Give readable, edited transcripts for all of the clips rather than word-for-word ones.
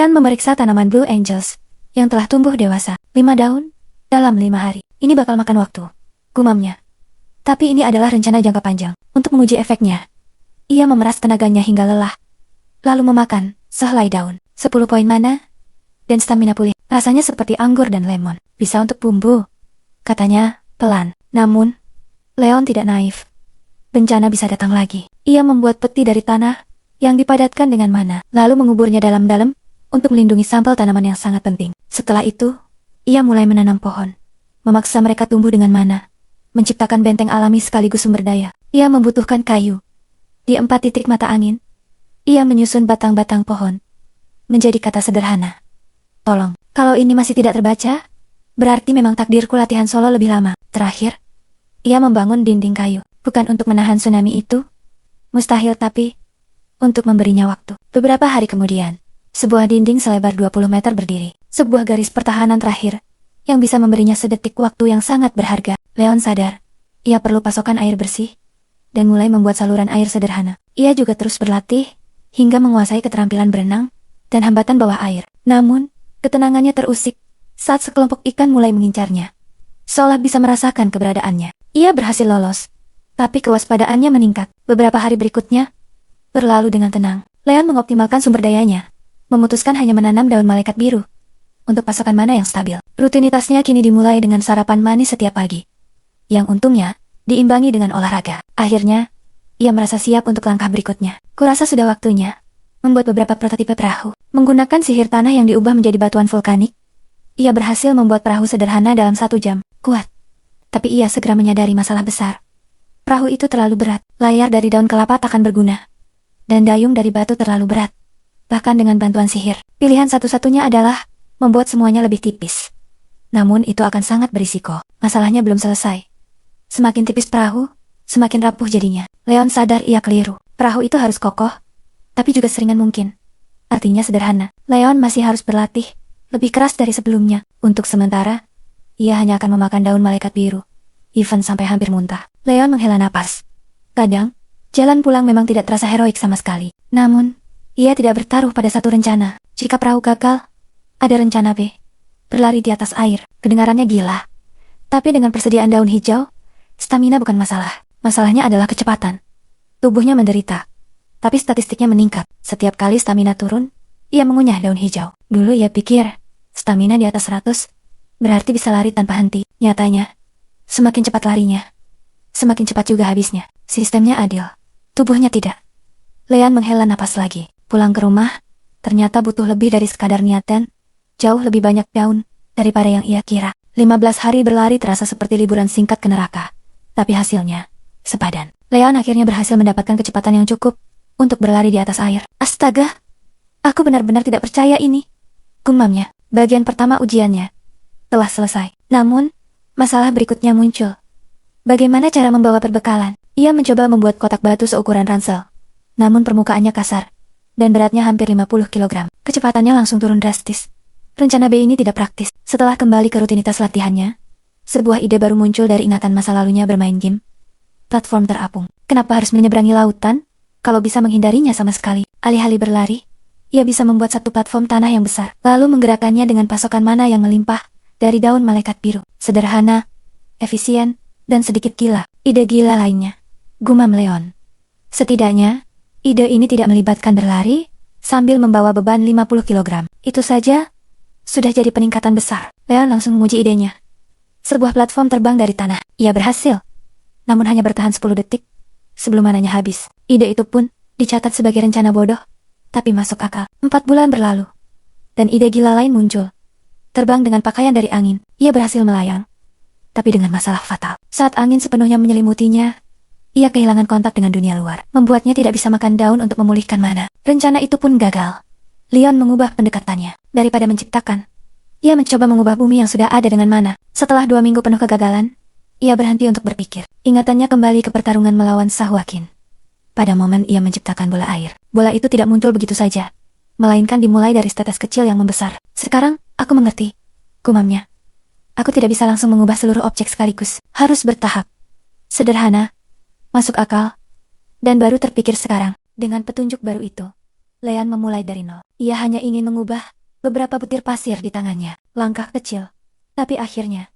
Leon memeriksa tanaman Blue Angels yang telah tumbuh dewasa. 5 daun dalam 5 hari. Ini bakal makan waktu, gumamnya. Tapi ini adalah rencana jangka panjang. Untuk menguji efeknya, ia memeras tenaganya hingga lelah, lalu memakan sehelai daun. 10 poin mana dan stamina pulih. Rasanya seperti anggur dan lemon. Bisa untuk bumbu, katanya pelan. Namun, Leon tidak naif. Bencana bisa datang lagi. Ia membuat peti dari tanah yang dipadatkan dengan mana, lalu menguburnya dalam-dalam untuk melindungi sampel tanaman yang sangat penting. Setelah itu, ia mulai menanam pohon, memaksa mereka tumbuh dengan mana, menciptakan benteng alami sekaligus sumber daya. Ia membutuhkan kayu. Di 4 titik mata angin, ia menyusun batang-batang pohon menjadi kata sederhana. Tolong, kalau ini masih tidak terbaca, berarti memang takdirku latihan solo lebih lama. Terakhir, ia membangun dinding kayu, bukan untuk menahan tsunami itu, mustahil, tapi untuk memberinya waktu. Beberapa hari kemudian, sebuah dinding selebar 20 meter berdiri, sebuah garis pertahanan terakhir yang bisa memberinya sedetik waktu yang sangat berharga. Leon sadar, ia perlu pasokan air bersih, dan mulai membuat saluran air sederhana. Ia juga terus berlatih, hingga menguasai keterampilan berenang dan hambatan bawah air. Namun, ketenangannya terusik saat sekelompok ikan mulai mengincarnya. Seolah bisa merasakan keberadaannya. Ia berhasil lolos, tapi kewaspadaannya meningkat. Beberapa hari berikutnya berlalu dengan tenang. Leon mengoptimalkan sumber dayanya, memutuskan hanya menanam daun malaikat biru untuk pasokan mana yang stabil. Rutinitasnya kini dimulai dengan sarapan manis setiap pagi, yang untungnya diimbangi dengan olahraga. Akhirnya, ia merasa siap untuk langkah berikutnya. Kurasa sudah waktunya membuat beberapa prototipe perahu. Menggunakan sihir tanah yang diubah menjadi batuan vulkanik, ia berhasil membuat perahu sederhana dalam 1 jam. Kuat. Tapi ia segera menyadari masalah besar. Perahu itu terlalu berat. Layar dari daun kelapa takkan berguna, dan dayung dari batu terlalu berat. Bahkan dengan bantuan sihir, pilihan satu-satunya adalah membuat semuanya lebih tipis. Namun itu akan sangat berisiko. Masalahnya belum selesai. Semakin tipis perahu, semakin rapuh jadinya. Leon sadar ia keliru. Perahu itu harus kokoh, tapi juga seringan mungkin. Artinya sederhana. Leon masih harus berlatih lebih keras dari sebelumnya. Untuk sementara, ia hanya akan memakan daun malaikat biru, even sampai hampir muntah. Leon menghela napas. Kadang, jalan pulang memang tidak terasa heroik sama sekali. Namun, ia tidak bertaruh pada satu rencana. Jika perahu gagal, ada rencana B. Berlari di atas air. Kedengarannya gila. Tapi dengan persediaan daun hijau, stamina bukan masalah. Masalahnya adalah kecepatan. Tubuhnya menderita, tapi statistiknya meningkat. Setiap kali stamina turun, ia mengunyah daun hijau. Dulu ia pikir, stamina di atas 100, berarti bisa lari tanpa henti. Nyatanya, semakin cepat larinya, semakin cepat juga habisnya. Sistemnya adil, tubuhnya tidak. Leon menghela napas lagi. Pulang ke rumah, ternyata butuh lebih dari sekadar niatan. Jauh lebih banyak daun daripada yang ia kira. 15 hari berlari terasa seperti liburan singkat ke neraka. Tapi hasilnya sepadan. Leon akhirnya berhasil mendapatkan kecepatan yang cukup untuk berlari di atas air. Astaga, aku benar-benar tidak percaya ini, gumamnya. Bagian pertama ujiannya telah selesai. Namun, masalah berikutnya muncul. Bagaimana cara membawa perbekalan? Ia mencoba membuat kotak batu seukuran ransel. Namun permukaannya kasar, dan beratnya hampir 50 kg. Kecepatannya langsung turun drastis. Rencana B ini tidak praktis. Setelah kembali ke rutinitas latihannya, sebuah ide baru muncul dari ingatan masa lalunya bermain game. Platform terapung. Kenapa harus menyeberangi lautan kalau bisa menghindarinya sama sekali? Alih-alih berlari, ia bisa membuat satu platform tanah yang besar, lalu menggerakkannya dengan pasokan mana yang melimpah dari daun malaikat biru. Sederhana, efisien, dan sedikit gila. Ide gila lainnya, gumam Leon. Setidaknya, ide ini tidak melibatkan berlari sambil membawa beban 50 kg. Itu saja sudah jadi peningkatan besar. Leon langsung menguji idenya. Sebuah platform terbang dari tanah. Ia berhasil, namun hanya bertahan 10 detik sebelum mananya habis. Ide itu pun dicatat sebagai rencana bodoh, tapi masuk akal. 4 bulan berlalu, dan ide gila lain muncul. Terbang dengan pakaian dari angin. Ia berhasil melayang, tapi dengan masalah fatal. Saat angin sepenuhnya menyelimutinya, ia kehilangan kontak dengan dunia luar, membuatnya tidak bisa makan daun untuk memulihkan mana. Rencana itu pun gagal. Leon mengubah pendekatannya. Daripada menciptakan, ia mencoba mengubah bumi yang sudah ada dengan mana. Setelah 2 minggu penuh kegagalan, ia berhenti untuk berpikir. Ingatannya kembali ke pertarungan melawan Sahwakin. Pada momen ia menciptakan bola air, bola itu tidak muncul begitu saja, melainkan dimulai dari tetes kecil yang membesar. Sekarang, aku mengerti, gumamnya. Aku tidak bisa langsung mengubah seluruh objek sekaligus. Harus bertahap. Sederhana, masuk akal, dan baru terpikir sekarang. Dengan petunjuk baru itu, Leon memulai dari nol. Ia hanya ingin mengubah beberapa butir pasir di tangannya. Langkah kecil. Tapi akhirnya,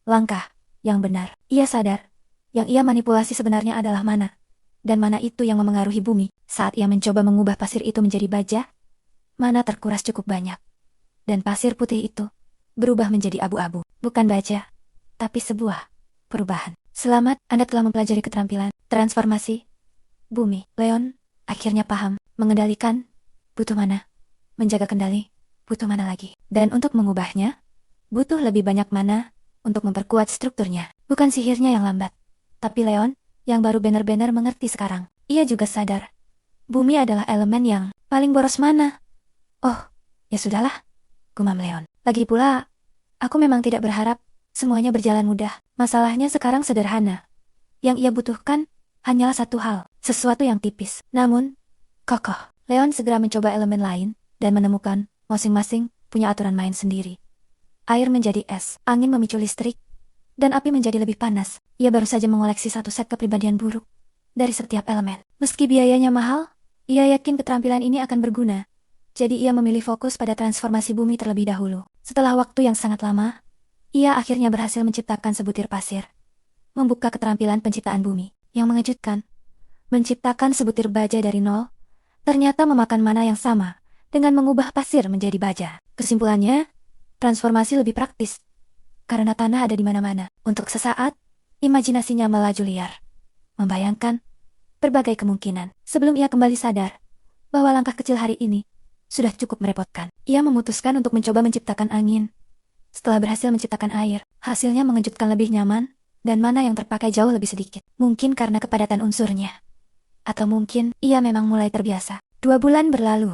langkah yang benar. Ia sadar, yang ia manipulasi sebenarnya adalah mana. Dan mana itu yang memengaruhi bumi. Saat ia mencoba mengubah pasir itu menjadi baja, mana terkuras cukup banyak. Dan pasir putih itu berubah menjadi abu-abu. Bukan baja, tapi sebuah perubahan. Selamat, Anda telah mempelajari keterampilan transformasi bumi. Leon akhirnya paham, mengendalikan butuh mana, menjaga kendali butuh mana lagi. Dan untuk mengubahnya, butuh lebih banyak mana untuk memperkuat strukturnya. Bukan sihirnya yang lambat, tapi Leon yang baru benar-benar mengerti sekarang. Ia juga sadar, bumi adalah elemen yang paling boros mana. Oh, ya sudahlah, gumam Leon. Lagi pula, aku memang tidak berharap semuanya berjalan mudah. Masalahnya sekarang sederhana. Yang ia butuhkan hanyalah satu hal, sesuatu yang tipis, namun kokoh. Leon segera mencoba elemen lain dan menemukan masing-masing punya aturan main sendiri. Air menjadi es, angin memicu listrik, dan api menjadi lebih panas. Ia baru saja mengoleksi satu set kepribadian buruk dari setiap elemen. Meski biayanya mahal, ia yakin keterampilan ini akan berguna. Jadi ia memilih fokus pada transformasi bumi terlebih dahulu. Setelah waktu yang sangat lama, ia akhirnya berhasil menciptakan sebutir pasir. Membuka keterampilan penciptaan bumi. Yang mengejutkan, menciptakan sebutir baja dari nol, ternyata memakan mana yang sama dengan mengubah pasir menjadi baja. Kesimpulannya, transformasi lebih praktis. Karena tanah ada di mana-mana. Untuk sesaat, imajinasinya melaju liar. Membayangkan berbagai kemungkinan. Sebelum ia kembali sadar bahwa langkah kecil hari ini sudah cukup merepotkan. Ia memutuskan untuk mencoba menciptakan angin. Setelah berhasil menciptakan air, hasilnya mengejutkan lebih nyaman, dan mana yang terpakai jauh lebih sedikit. Mungkin karena kepadatan unsurnya. Atau mungkin ia memang mulai terbiasa. 2 bulan berlalu.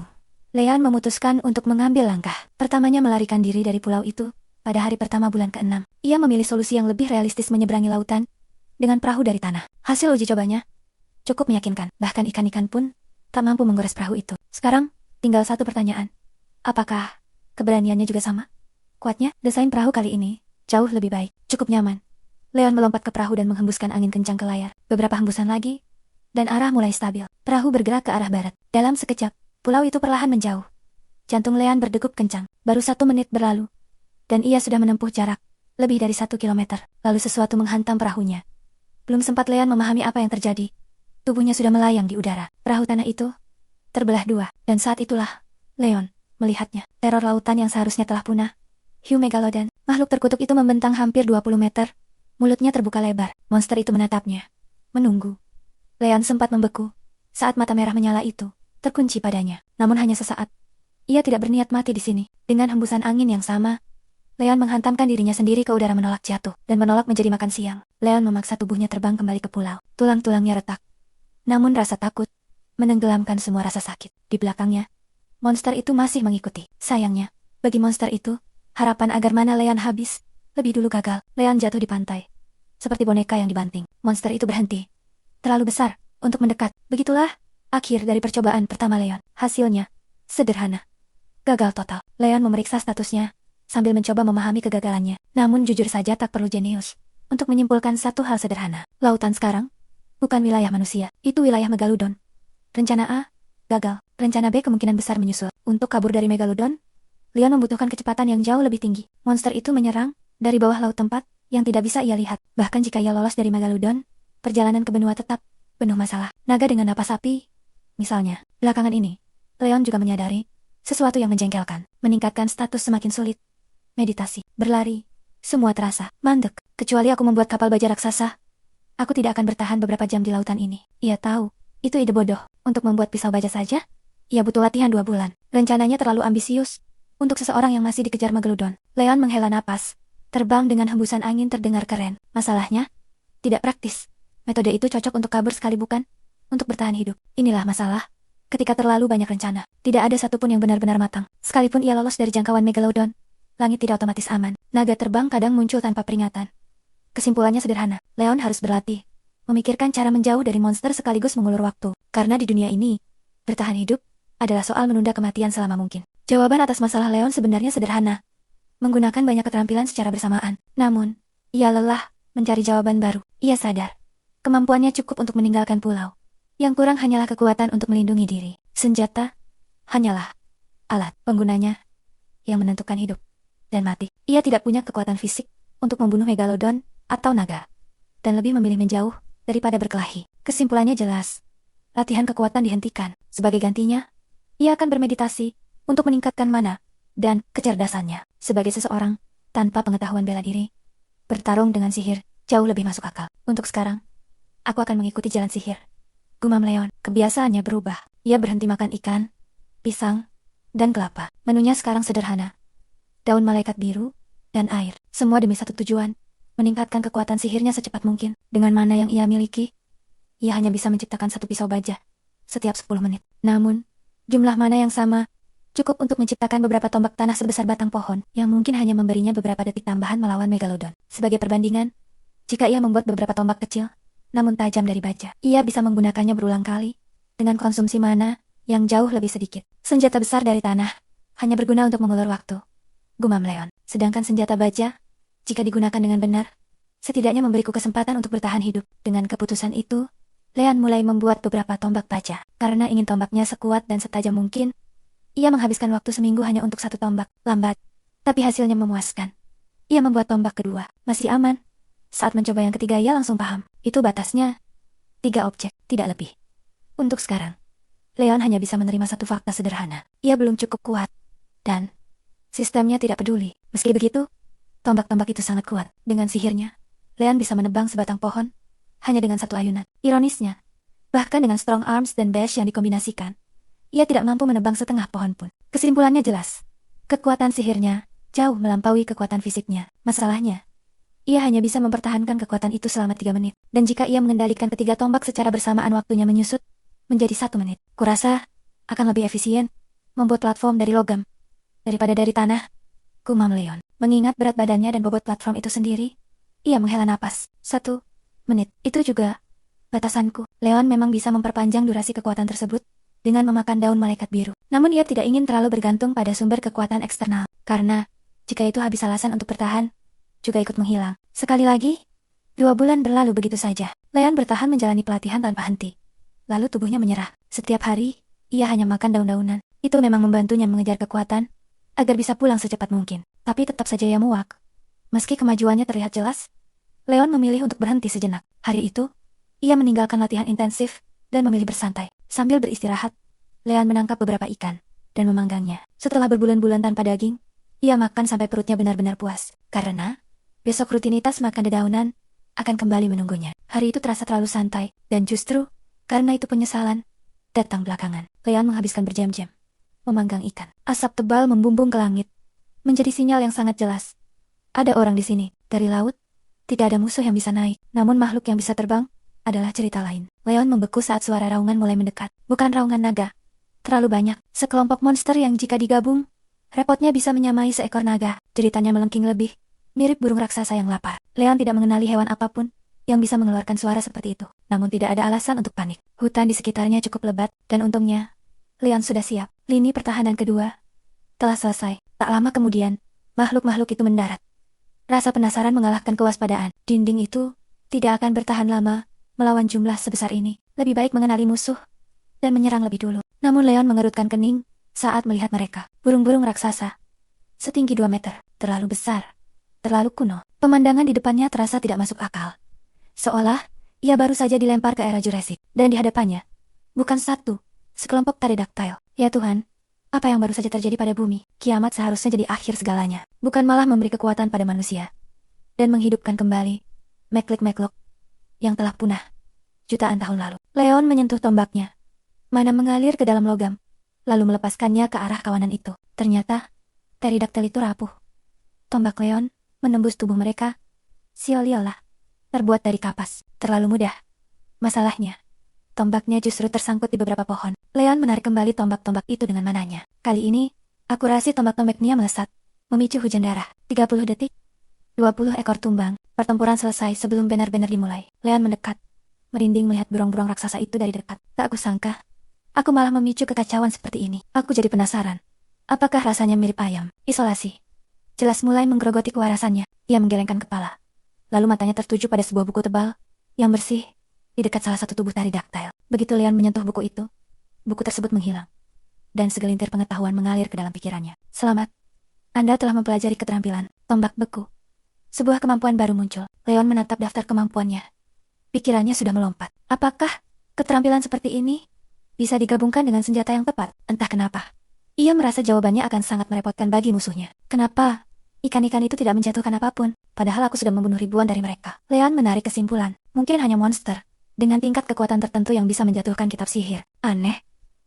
Leon memutuskan untuk mengambil langkah. Pertamanya melarikan diri dari pulau itu pada hari pertama bulan ke-6. Ia memilih solusi yang lebih realistis menyeberangi lautan dengan perahu dari tanah. Hasil uji cobanya cukup meyakinkan. Bahkan ikan-ikan pun tak mampu menggores perahu itu. Sekarang, tinggal satu pertanyaan. Apakah keberaniannya juga sama? Kuatnya, desain perahu kali ini jauh lebih baik. Cukup nyaman. Leon melompat ke perahu dan menghembuskan angin kencang ke layar. Beberapa hembusan lagi, dan arah mulai stabil. Perahu bergerak ke arah barat. Dalam sekejap, pulau itu perlahan menjauh. Jantung Leon berdegup kencang. Baru 1 menit berlalu, dan ia sudah menempuh jarak lebih dari 1 kilometer. Lalu sesuatu menghantam perahunya. Belum sempat Leon memahami apa yang terjadi, tubuhnya sudah melayang di udara. Perahu tanah itu terbelah 2, dan saat itulah Leon melihatnya. Teror lautan yang seharusnya telah punah. Hiu Megalodon, makhluk terkutuk itu membentang hampir 20 meter. Mulutnya terbuka lebar. Monster itu menatapnya, menunggu. Leon sempat membeku saat mata merah menyala itu terkunci padanya. Namun hanya sesaat. Ia tidak berniat mati di sini. Dengan hembusan angin yang sama, Leon menghantamkan dirinya sendiri ke udara, menolak jatuh dan menolak menjadi makan siang. Leon memaksa tubuhnya terbang kembali ke pulau. Tulang-tulangnya retak. Namun rasa takut menenggelamkan semua rasa sakit. Di belakangnya, monster itu masih mengikuti. Sayangnya, bagi monster itu, harapan agar mana Leon habis lebih dulu gagal. Leon jatuh di pantai, seperti boneka yang dibanting. Monster itu berhenti. Terlalu besar untuk mendekat. Begitulah akhir dari percobaan pertama Leon. Hasilnya sederhana. Gagal total. Leon memeriksa statusnya sambil mencoba memahami kegagalannya. Namun jujur saja tak perlu jenius untuk menyimpulkan satu hal sederhana. Lautan sekarang bukan wilayah manusia. Itu wilayah Megalodon. Rencana A gagal. Rencana B kemungkinan besar menyusul. Untuk kabur dari Megalodon, Leon membutuhkan kecepatan yang jauh lebih tinggi. Monster itu menyerang dari bawah laut, tempat yang tidak bisa ia lihat. Bahkan jika ia lolos dari Megalodon, perjalanan ke benua tetap penuh masalah. Naga dengan napas api, misalnya. Belakangan ini, Leon juga menyadari sesuatu yang menjengkelkan. Meningkatkan status semakin sulit. Meditasi, berlari, semua terasa mandek. Kecuali aku membuat kapal baja raksasa, aku tidak akan bertahan beberapa jam di lautan ini. Ia tahu, itu ide bodoh. Untuk membuat pisau baja saja, ia butuh latihan 2 bulan. Rencananya terlalu ambisius untuk seseorang yang masih dikejar Megalodon. Leon menghela napas. Terbang dengan hembusan angin terdengar keren. Masalahnya, tidak praktis. Metode itu cocok untuk kabur sekali, bukan untuk bertahan hidup. Inilah masalah. Ketika terlalu banyak rencana, tidak ada satupun yang benar-benar matang. Sekalipun ia lolos dari jangkauan Megalodon, langit tidak otomatis aman. Naga terbang kadang muncul tanpa peringatan. Kesimpulannya sederhana. Leon harus berlatih, memikirkan cara menjauh dari monster sekaligus mengulur waktu. Karena di dunia ini, bertahan hidup adalah soal menunda kematian selama mungkin. Jawaban atas masalah Leon sebenarnya sederhana. Menggunakan banyak keterampilan secara bersamaan. Namun, ia lelah mencari jawaban baru. Ia sadar, kemampuannya cukup untuk meninggalkan pulau. Yang kurang hanyalah kekuatan untuk melindungi diri. Senjata hanyalah alat penggunanya yang menentukan hidup dan mati. Ia tidak punya kekuatan fisik untuk membunuh Megalodon atau naga, dan lebih memilih menjauh daripada berkelahi. Kesimpulannya jelas, latihan kekuatan dihentikan. Sebagai gantinya, ia akan bermeditasi untuk meningkatkan mana dan kecerdasannya. Sebagai seseorang tanpa pengetahuan bela diri, bertarung dengan sihir jauh lebih masuk akal. Untuk sekarang, aku akan mengikuti jalan sihir, gumam Leon. Kebiasaannya berubah. Ia berhenti makan ikan, pisang, dan kelapa. Menunya sekarang sederhana. Daun malaikat biru dan air. Semua demi satu tujuan, meningkatkan kekuatan sihirnya secepat mungkin. Dengan mana yang ia miliki, ia hanya bisa menciptakan satu pisau baja setiap 10 menit. Namun, jumlah mana yang sama cukup untuk menciptakan beberapa tombak tanah sebesar batang pohon, yang mungkin hanya memberinya beberapa detik tambahan melawan Megalodon. Sebagai perbandingan, jika ia membuat beberapa tombak kecil, namun tajam dari baja, ia bisa menggunakannya berulang kali, dengan konsumsi mana yang jauh lebih sedikit. Senjata besar dari tanah hanya berguna untuk mengulur waktu, gumam Leon. Sedangkan senjata baja, jika digunakan dengan benar, setidaknya memberiku kesempatan untuk bertahan hidup. Dengan keputusan itu, Leon mulai membuat beberapa tombak baja. Karena ingin tombaknya sekuat dan setajam mungkin, ia menghabiskan waktu seminggu hanya untuk satu tombak. Lambat, tapi hasilnya memuaskan. Ia membuat tombak kedua, masih aman. Saat mencoba yang ketiga ia langsung paham, itu batasnya 3 objek, tidak lebih. Untuk sekarang, Leon hanya bisa menerima satu fakta sederhana. Ia belum cukup kuat, dan sistemnya tidak peduli. Meski begitu, tombak-tombak itu sangat kuat. Dengan sihirnya, Leon bisa menebang sebatang pohon hanya dengan satu ayunan. Ironisnya, bahkan dengan strong arms dan bash yang dikombinasikan, ia tidak mampu menebang setengah pohon pun. Kesimpulannya jelas, kekuatan sihirnya jauh melampaui kekuatan fisiknya. Masalahnya, ia hanya bisa mempertahankan kekuatan itu selama 3 menit. Dan jika ia mengendalikan ketiga tombak secara bersamaan, waktunya menyusut menjadi 1 menit. Kurasa akan lebih efisien membuat platform dari logam daripada dari tanah, gumam Leon. Mengingat berat badannya dan bobot platform itu sendiri, ia menghela napas. 1 menit, itu juga batasanku. Leon memang bisa memperpanjang durasi kekuatan tersebut dengan memakan daun malaikat biru. Namun ia tidak ingin terlalu bergantung pada sumber kekuatan eksternal, karena jika itu habis alasan untuk bertahan, juga ikut menghilang. Sekali lagi, 2 bulan berlalu begitu saja. Leon bertahan menjalani pelatihan tanpa henti. Lalu tubuhnya menyerah. Setiap hari, ia hanya makan daun-daunan. Itu memang membantunya mengejar kekuatan, agar bisa pulang secepat mungkin. Tapi tetap saja ia muak. Meski kemajuannya terlihat jelas, Leon memilih untuk berhenti sejenak. Hari itu, ia meninggalkan latihan intensif dan memilih bersantai. Sambil beristirahat, Leon menangkap beberapa ikan dan memanggangnya. Setelah berbulan-bulan tanpa daging, ia makan sampai perutnya benar-benar puas. Karena besok rutinitas makan dedaunan akan kembali menunggunya. Hari itu terasa terlalu santai, dan justru karena itu penyesalan datang belakangan. Leon menghabiskan berjam-jam memanggang ikan. Asap tebal membumbung ke langit, menjadi sinyal yang sangat jelas. Ada orang di sini. Dari laut, tidak ada musuh yang bisa naik. Namun makhluk yang bisa terbang adalah cerita lain. Leon membeku saat suara raungan mulai mendekat. Bukan raungan naga. Terlalu banyak. Sekelompok monster yang jika digabung, repotnya bisa menyamai seekor naga. Jeritanya melengking lebih, mirip burung raksasa yang lapar. Leon tidak mengenali hewan apapun yang bisa mengeluarkan suara seperti itu. Namun tidak ada alasan untuk panik. Hutan di sekitarnya cukup lebat, dan untungnya, Leon sudah siap. Lini pertahanan kedua telah selesai. Tak lama kemudian, makhluk-makhluk itu mendarat. Rasa penasaran mengalahkan kewaspadaan. Dinding itu tidak akan bertahan lama melawan jumlah sebesar ini. Lebih baik mengenali musuh dan menyerang lebih dulu. Namun Leon mengerutkan kening saat melihat mereka. Burung-burung raksasa setinggi 2 meter. Terlalu besar. Terlalu kuno. Pemandangan di depannya terasa tidak masuk akal. Seolah ia baru saja dilempar ke era Jurassic. Dan di hadapannya, bukan satu, sekelompok pterodactyl. Ya Tuhan, apa yang baru saja terjadi pada bumi? Kiamat seharusnya jadi akhir segalanya, bukan malah memberi kekuatan pada manusia dan menghidupkan kembali makhluk-makhluk yang telah punah jutaan tahun lalu. Leon menyentuh tombaknya, mana mengalir ke dalam logam, lalu melepaskannya ke arah kawanan itu. Ternyata, pterodactyl itu rapuh. Tombak Leon menembus tubuh mereka. Siolia terbuat dari kapas. Terlalu mudah. Masalahnya, tombaknya justru tersangkut di beberapa pohon. Leon menarik kembali tombak-tombak itu dengan mananya. Kali ini, akurasi tombak-tombaknya melesat, memicu hujan darah. 30 detik, 20 ekor tumbang. Pertempuran selesai sebelum benar-benar dimulai. Leon mendekat, merinding melihat burung-burung raksasa itu dari dekat. Tak kusangka, aku malah memicu kekacauan seperti ini. Aku jadi penasaran. Apakah rasanya mirip ayam? Isolasi. Jelas mulai menggerogoti kewarasannya. Ia menggelengkan kepala. Lalu matanya tertuju pada sebuah buku tebal yang bersih di dekat salah satu tubuh pterodactyl. Begitu Leon menyentuh buku itu, buku tersebut menghilang. dan segelintir pengetahuan mengalir ke dalam pikirannya. Selamat. Anda telah mempelajari keterampilan tombak beku. Sebuah kemampuan baru muncul. Leon menatap daftar kemampuannya. Pikirannya sudah melompat. Apakah keterampilan seperti ini bisa digabungkan dengan senjata yang tepat? Entah kenapa. Ia merasa jawabannya akan sangat merepotkan bagi musuhnya. Kenapa ikan-ikan itu tidak menjatuhkan apapun, padahal aku sudah membunuh ribuan dari mereka? Leon menarik kesimpulan. Mungkin hanya monster dengan tingkat kekuatan tertentu yang bisa menjatuhkan kitab sihir. Aneh.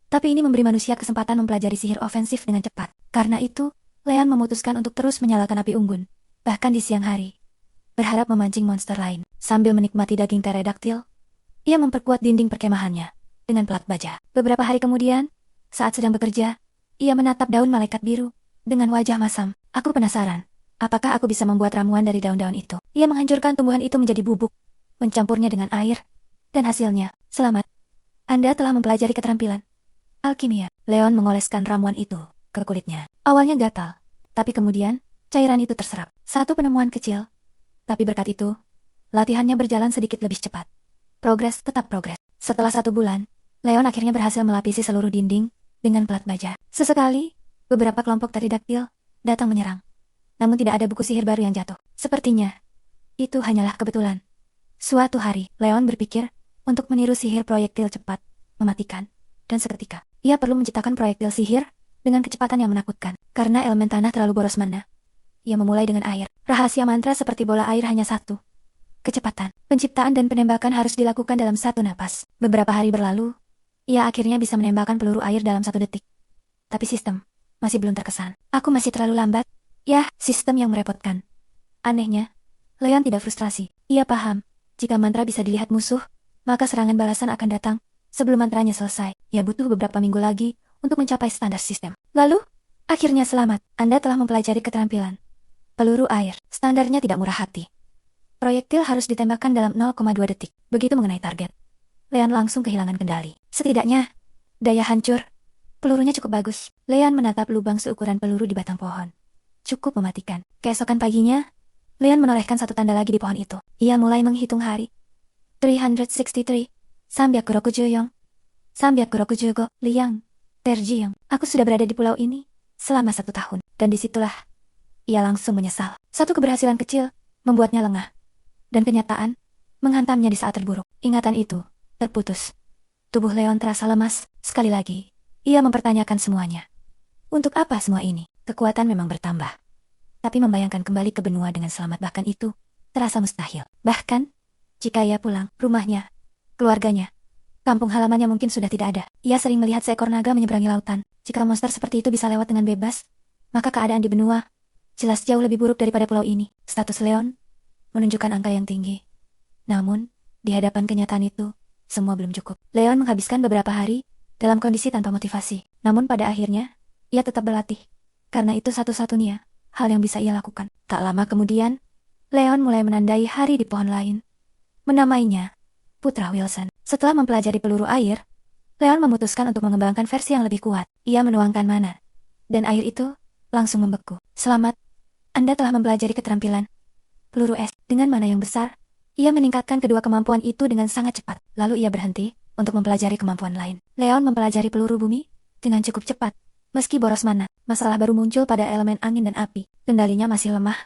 Tapi ini memberi manusia kesempatan mempelajari sihir ofensif dengan cepat. Karena itu, Leon memutuskan untuk terus menyalakan api unggun, bahkan di siang hari, berharap memancing monster lain. Sambil menikmati daging pterodaktil, ia memperkuat dinding perkemahannya dengan pelat baja. Beberapa hari kemudian, saat sedang bekerja, ia menatap daun malaikat biru dengan wajah masam. Aku penasaran, apakah aku bisa membuat ramuan dari daun-daun itu? Ia menghancurkan tumbuhan itu menjadi bubuk, mencampurnya dengan air, dan hasilnya, selamat. Anda telah mempelajari keterampilan alkimia. Leon mengoleskan ramuan itu ke kulitnya. Awalnya gatal, tapi kemudian cairan itu terserap. Satu penemuan kecil, tapi berkat itu, latihannya berjalan sedikit lebih cepat. Progres tetap progres. Setelah 1 bulan, Leon akhirnya berhasil melapisi seluruh dinding dengan pelat baja. Sesekali, beberapa kelompok pterodaktil datang menyerang. Namun tidak ada buku sihir baru yang jatuh. Sepertinya, itu hanyalah kebetulan. Suatu hari, Leon berpikir untuk meniru sihir proyektil cepat, mematikan, dan seketika, ia perlu menciptakan proyektil sihir dengan kecepatan yang menakutkan. Karena elemen tanah terlalu boros mana, ia memulai dengan air. Rahasia mantra seperti bola air hanya satu. Kecepatan. Penciptaan dan penembakan harus dilakukan dalam 1 napas. Beberapa hari berlalu, ia akhirnya bisa menembakkan peluru air dalam 1 detik. Tapi sistem masih belum terkesan. Aku masih terlalu lambat. Yah, sistem yang merepotkan. Anehnya, Leon tidak frustrasi. Ia paham, jika mantra bisa dilihat musuh, maka serangan balasan akan datang sebelum mantranya selesai. Ia butuh beberapa minggu lagi untuk mencapai standar sistem. Lalu, akhirnya selamat. Anda telah mempelajari keterampilan peluru air. Standarnya tidak murah hati. Proyektil harus ditembakkan dalam 0,2 detik. Begitu mengenai target, Leon langsung kehilangan kendali. Setidaknya, daya hancur pelurunya cukup bagus. Leon menatap lubang seukuran peluru di batang pohon. Cukup mematikan. Keesokan paginya, Leon menolehkan 1 tanda lagi di pohon itu. Ia mulai menghitung hari. 363, 364, 365, Liang, Terjiang. Aku sudah berada di pulau ini selama 1 tahun. Dan disitulah, ia langsung menyesal. Satu keberhasilan kecil membuatnya lengah. Dan kenyataan menghantamnya di saat terburuk. Ingatan itu terputus. Tubuh Leon terasa lemas. Sekali lagi, ia mempertanyakan semuanya. Untuk apa semua ini? Kekuatan memang bertambah. Tapi membayangkan kembali ke benua dengan selamat bahkan itu terasa mustahil. Bahkan, jika ia pulang, rumahnya, keluarganya, kampung halamannya mungkin sudah tidak ada. Ia sering melihat seekor naga menyeberangi lautan. Jika monster seperti itu bisa lewat dengan bebas, maka keadaan di benua jelas jauh lebih buruk daripada pulau ini. Status Leon menunjukkan angka yang tinggi. Namun, di hadapan kenyataan itu, semua belum cukup. Leon menghabiskan beberapa hari dalam kondisi tanpa motivasi. Namun pada akhirnya, ia tetap berlatih. Karena itu satu-satunya hal yang bisa ia lakukan. Tak lama kemudian, Leon mulai menandai hari di pohon lain. Menamainya Putra Wilson. Setelah mempelajari peluru air, Leon memutuskan untuk mengembangkan versi yang lebih kuat. Ia menuangkan mana, dan air itu langsung membeku. Selamat, Anda telah mempelajari keterampilan peluru es. Dengan mana yang besar, ia meningkatkan kedua kemampuan itu dengan sangat cepat. Lalu ia berhenti untuk mempelajari kemampuan lain. Leon mempelajari peluru bumi dengan cukup cepat. Meski boros mana, masalah baru muncul pada elemen angin dan api. Kendalinya masih lemah,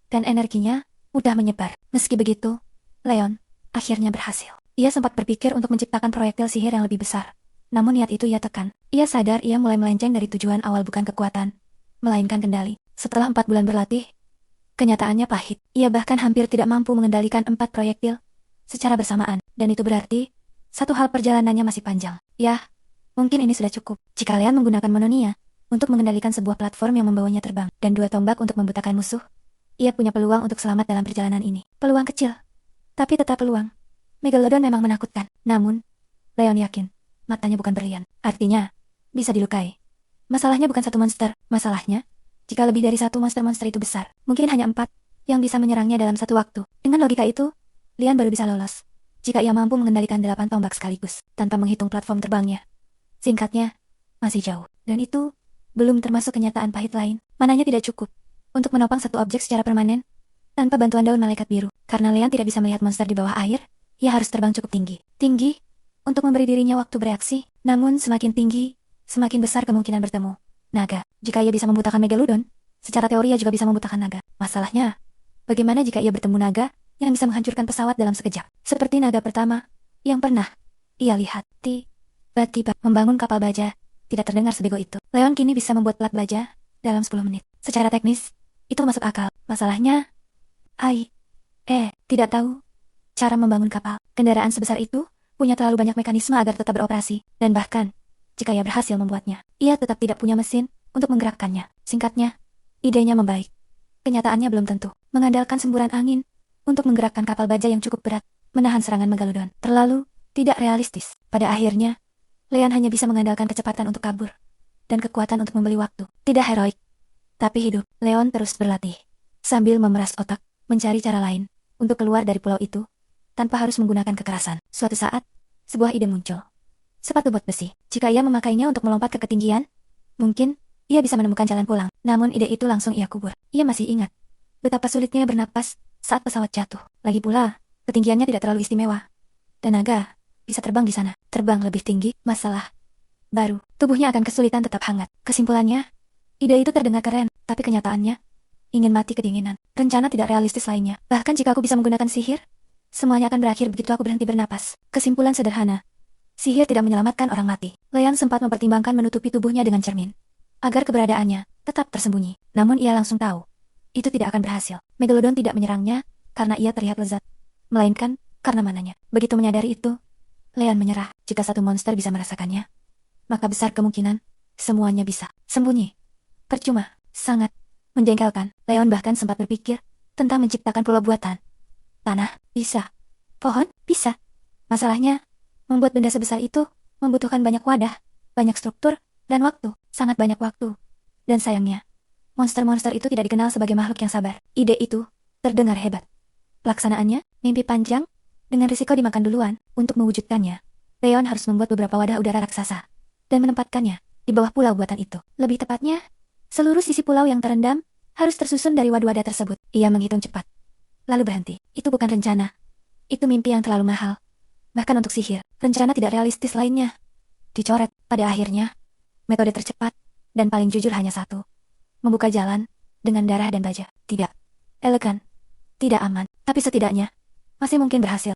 dan energinya mudah menyebar. Meski begitu, Leon akhirnya berhasil. Ia sempat berpikir untuk menciptakan proyektil sihir yang lebih besar. Namun niat itu ia tekan. Ia sadar ia mulai melenceng dari tujuan awal bukan kekuatan, melainkan kendali. Setelah 4 bulan berlatih, kenyataannya pahit. Ia bahkan hampir tidak mampu mengendalikan 4 proyektil secara bersamaan. Dan itu berarti, satu hal perjalanannya masih panjang. Yah, mungkin ini sudah cukup. Jika Leon menggunakan Mononia untuk mengendalikan sebuah platform yang membawanya terbang, dan 2 tombak untuk membutakan musuh, ia punya peluang untuk selamat dalam perjalanan ini. Peluang kecil, tapi tetap peluang. Megalodon memang menakutkan. Namun, Leon yakin, matanya bukan berlian. Artinya, bisa dilukai. Masalahnya bukan satu monster. Masalahnya, jika lebih dari satu monster-monster itu besar, mungkin hanya 4 yang bisa menyerangnya dalam satu waktu. Dengan logika itu, Leon baru bisa lolos jika ia mampu mengendalikan 8 tombak sekaligus, tanpa menghitung platform terbangnya. Singkatnya, masih jauh. Dan itu, belum termasuk kenyataan pahit lain. Mananya tidak cukup untuk menopang satu objek secara permanen, tanpa bantuan daun malaikat biru. Karena Leon tidak bisa melihat monster di bawah air, ia harus terbang cukup tinggi. Tinggi, untuk memberi dirinya waktu bereaksi, namun semakin tinggi, semakin besar kemungkinan bertemu naga. Jika ia bisa membutakan Megalodon, secara teori ia juga bisa membutakan naga. Masalahnya, bagaimana jika ia bertemu naga yang bisa menghancurkan pesawat dalam sekejap? Seperti naga pertama yang pernah ia lihat. Tiba-tiba membangun kapal baja tidak terdengar sebego itu. Leon kini bisa membuat plat baja dalam 10 menit. Secara teknis, itu masuk akal. Masalahnya, tidak tahu cara membangun kapal. Kendaraan sebesar itu punya terlalu banyak mekanisme agar tetap beroperasi, dan bahkan jika ia berhasil membuatnya, ia tetap tidak punya mesin untuk menggerakkannya. Singkatnya, idenya membaik. Kenyataannya belum tentu. Mengandalkan semburan angin untuk menggerakkan kapal baja yang cukup berat, menahan serangan Megalodon, terlalu tidak realistis. Pada akhirnya, Leon hanya bisa mengandalkan kecepatan untuk kabur dan kekuatan untuk membeli waktu. Tidak heroik, tapi hidup. Leon terus berlatih sambil memeras otak, mencari cara lain untuk keluar dari pulau itu tanpa harus menggunakan kekerasan. Suatu saat, sebuah ide muncul. Sepatu bot besi. Jika ia memakainya untuk melompat ke ketinggian, mungkin ia bisa menemukan jalan pulang. Namun ide itu langsung ia kubur. Ia masih ingat betapa sulitnya bernapas saat pesawat jatuh. Lagi pula, ketinggiannya tidak terlalu istimewa. Dan naga bisa terbang di sana. Terbang lebih tinggi, masalah baru. Tubuhnya akan kesulitan tetap hangat. Kesimpulannya, ide itu terdengar keren, tapi kenyataannya ingin mati kedinginan. Rencana tidak realistis lainnya. Bahkan jika aku bisa menggunakan sihir, semuanya akan berakhir begitu aku berhenti bernapas. Kesimpulan sederhana, sihir tidak menyelamatkan orang mati. Leon sempat mempertimbangkan menutupi tubuhnya dengan cermin, agar keberadaannya tetap tersembunyi. Namun ia langsung tahu, itu tidak akan berhasil. Megalodon tidak menyerangnya karena ia terlihat lezat, melainkan karena mananya. Begitu menyadari itu, Leon menyerah. Jika satu monster bisa merasakannya, maka besar kemungkinan semuanya bisa. Sembunyi percuma, sangat menjengkelkan. Leon bahkan sempat berpikir tentang menciptakan pulau buatan. Tanah, bisa. Pohon, bisa. Masalahnya, membuat benda sebesar itu membutuhkan banyak wadah, banyak struktur, dan waktu. Sangat banyak waktu. Dan sayangnya, monster-monster itu tidak dikenal sebagai makhluk yang sabar. Ide itu terdengar hebat. Pelaksanaannya, mimpi panjang, dengan risiko dimakan duluan. Untuk mewujudkannya, Leon harus membuat beberapa wadah udara raksasa dan menempatkannya di bawah pulau buatan itu. Lebih tepatnya, seluruh sisi pulau yang terendam harus tersusun dari wadah-wadah tersebut. Ia menghitung cepat, lalu berhenti. Itu bukan rencana. Itu mimpi yang terlalu mahal. Bahkan untuk sihir, rencana tidak realistis lainnya dicoret. Pada akhirnya, metode tercepat dan paling jujur hanya satu. Membuka jalan dengan darah dan baja. Tidak elegan, tidak aman, tapi setidaknya masih mungkin berhasil.